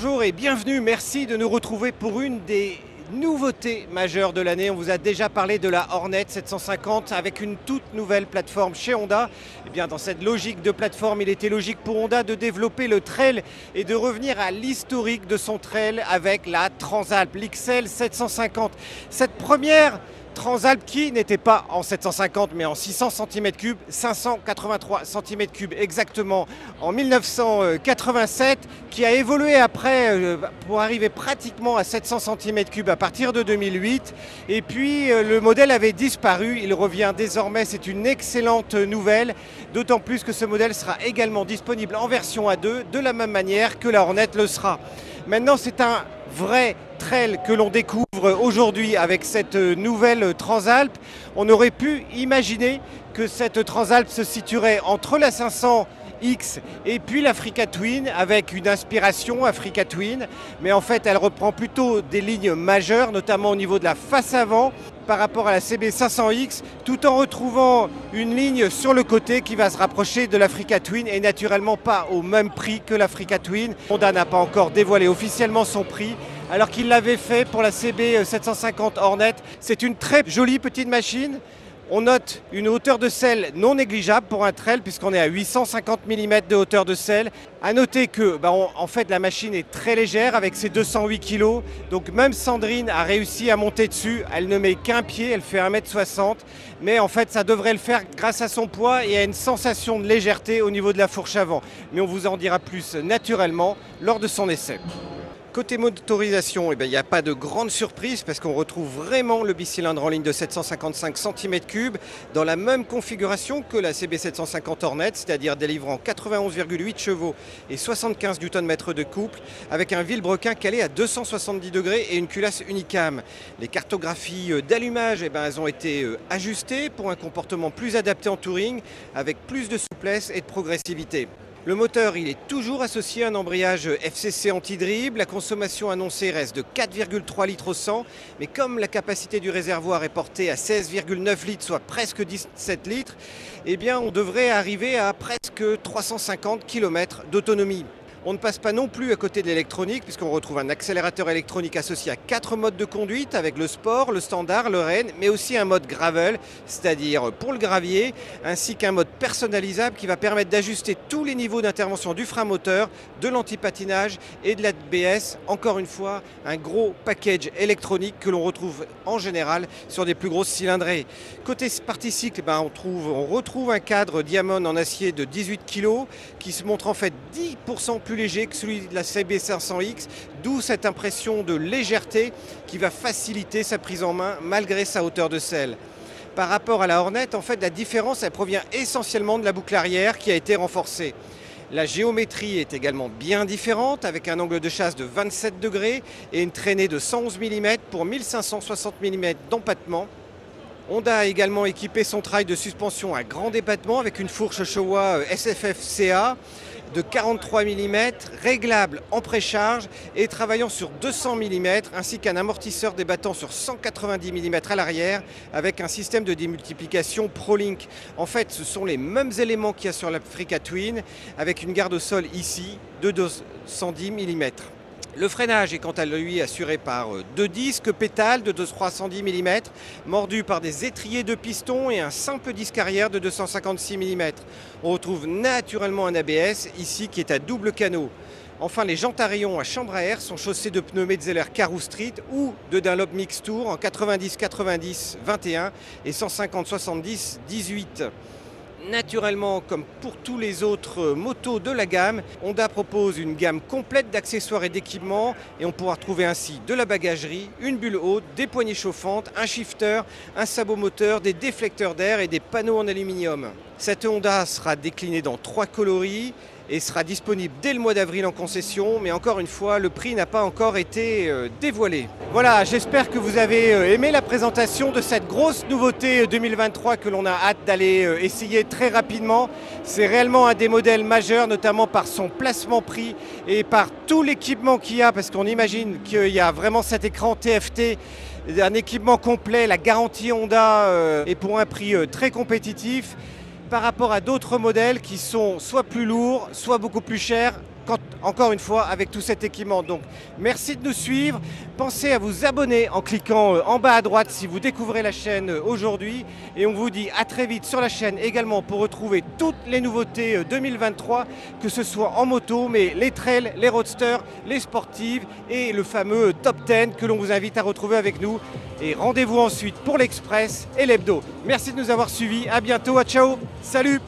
Bonjour et bienvenue, merci de nous retrouver pour une des nouveautés majeures de l'année. On vous a déjà parlé de la Hornet 750 avec une toute nouvelle plateforme chez Honda. Et bien dans cette logique de plateforme, il était logique pour Honda de développer le trail et de revenir à l'historique de son trail avec la Transalp, l'XL 750. Cette première Transalp qui n'était pas en 750 mais en 600 cm3, 583 cm3 exactement en 1987, qui a évolué après pour arriver pratiquement à 700 cm3 à partir de 2008. Et puis le modèle avait disparu, il revient désormais, c'est une excellente nouvelle, d'autant plus que ce modèle sera également disponible en version A2 de la même manière que la Hornet le sera. Maintenant c'est un vrai trail que l'on découvre aujourd'hui avec cette nouvelle Transalp. On aurait pu imaginer que cette Transalp se situerait entre la 500X et puis l'Africa Twin avec une inspiration Africa Twin, mais en fait elle reprend plutôt des lignes majeures, notamment au niveau de la face avant par rapport à la CB500X, tout en retrouvant une ligne sur le côté qui va se rapprocher de l'Africa Twin et naturellement pas au même prix que l'Africa Twin. Honda n'a pas encore dévoilé officiellement son prix, alors qu'il l'avait fait pour la CB750 Hornet. C'est une très jolie petite machine. On note une hauteur de selle non négligeable pour un trail puisqu'on est à 850 mm de hauteur de selle. A noter que en fait la machine est très légère avec ses 208 kg. Donc même Sandrine a réussi à monter dessus. Elle ne met qu'un pied, elle fait 1m60. Mais en fait ça devrait le faire grâce à son poids et à une sensation de légèreté au niveau de la fourche avant. Mais on vous en dira plus naturellement lors de son essai. Côté motorisation, il n'y a pas de grande surprise parce qu'on retrouve vraiment le bicylindre en ligne de 755 cm3 dans la même configuration que la CB750 Hornet, c'est-à-dire délivrant 91,8 chevaux et 75 Nm de couple avec un vilebrequin calé à 270 degrés et une culasse Unicam. Les cartographies d'allumage, elles ont été ajustées pour un comportement plus adapté en touring avec plus de souplesse et de progressivité. Le moteur, il est toujours associé à un embrayage FCC anti-dribble. La consommation annoncée reste de 4,3 litres au 100, mais comme la capacité du réservoir est portée à 16,9 litres, soit presque 17 litres, on devrait arriver à presque 350 km d'autonomie. On ne passe pas non plus à côté de l'électronique puisqu'on retrouve un accélérateur électronique associé à 4 modes de conduite avec le sport, le standard, le rain, mais aussi un mode gravel, c'est-à-dire pour le gravier, ainsi qu'un mode personnalisable qui va permettre d'ajuster tous les niveaux d'intervention du frein moteur, de l'antipatinage et de l'ABS. Encore une fois, un gros package électronique que l'on retrouve en général sur des plus grosses cylindrées. Côté partie cycle, on retrouve un cadre Diamond en acier de 18 kg qui se montre en fait 10% plus léger que celui de la CB500X, d'où cette impression de légèreté qui va faciliter sa prise en main malgré sa hauteur de selle. Par rapport à la Hornet, en fait, la différence elle provient essentiellement de la boucle arrière qui a été renforcée. La géométrie est également bien différente avec un angle de chasse de 27 degrés et une traînée de 111 mm pour 1560 mm d'empattement. Honda a également équipé son trail de suspension à grand dépattement avec une fourche Showa SFF CA de 43 mm, réglable en précharge et travaillant sur 200 mm, ainsi qu'un amortisseur débattant sur 190 mm à l'arrière avec un système de démultiplication ProLink. En fait, ce sont les mêmes éléments qu'il y a sur l'Africa Twin avec une garde au sol ici de 210 mm. Le freinage est quant à lui assuré par deux disques pétales de 310 mm, mordus par des étriers de piston et un simple disque arrière de 256 mm. On retrouve naturellement un ABS ici qui est à double canot. Enfin, les jantes à rayons à chambre à air sont chaussées de pneus Metzeler Karoo Street ou de Dunlop Mix Tour en 90-90-21 et 150-70-18. Naturellement, comme pour tous les autres motos de la gamme, Honda propose une gamme complète d'accessoires et d'équipements et on pourra trouver ainsi de la bagagerie, une bulle haute, des poignées chauffantes, un shifter, un sabot moteur, des déflecteurs d'air et des panneaux en aluminium. Cette Honda sera déclinée dans 3 coloris et sera disponible dès le mois d'avril en concession, mais encore une fois, le prix n'a pas encore été dévoilé. Voilà, j'espère que vous avez aimé la présentation de cette grosse nouveauté 2023 que l'on a hâte d'aller essayer très rapidement. C'est réellement un des modèles majeurs, notamment par son placement prix et par tout l'équipement qu'il y a, parce qu'on imagine qu'il y a vraiment cet écran TFT, un équipement complet, la garantie Honda est pour un prix très compétitif. par rapport à d'autres modèles qui sont soit plus lourds, soit beaucoup plus chers, encore une fois avec tout cet équipement. Donc merci de nous suivre, pensez à vous abonner en cliquant en bas à droite si vous découvrez la chaîne aujourd'hui, et on vous dit à très vite sur la chaîne également pour retrouver toutes les nouveautés 2023, que ce soit en moto, mais les trails, les roadsters, les sportives et le fameux top 10 que l'on vous invite à retrouver avec nous. Et rendez-vous ensuite pour l'Express et l'Hebdo. Merci de nous avoir suivis, à bientôt, à ciao, salut!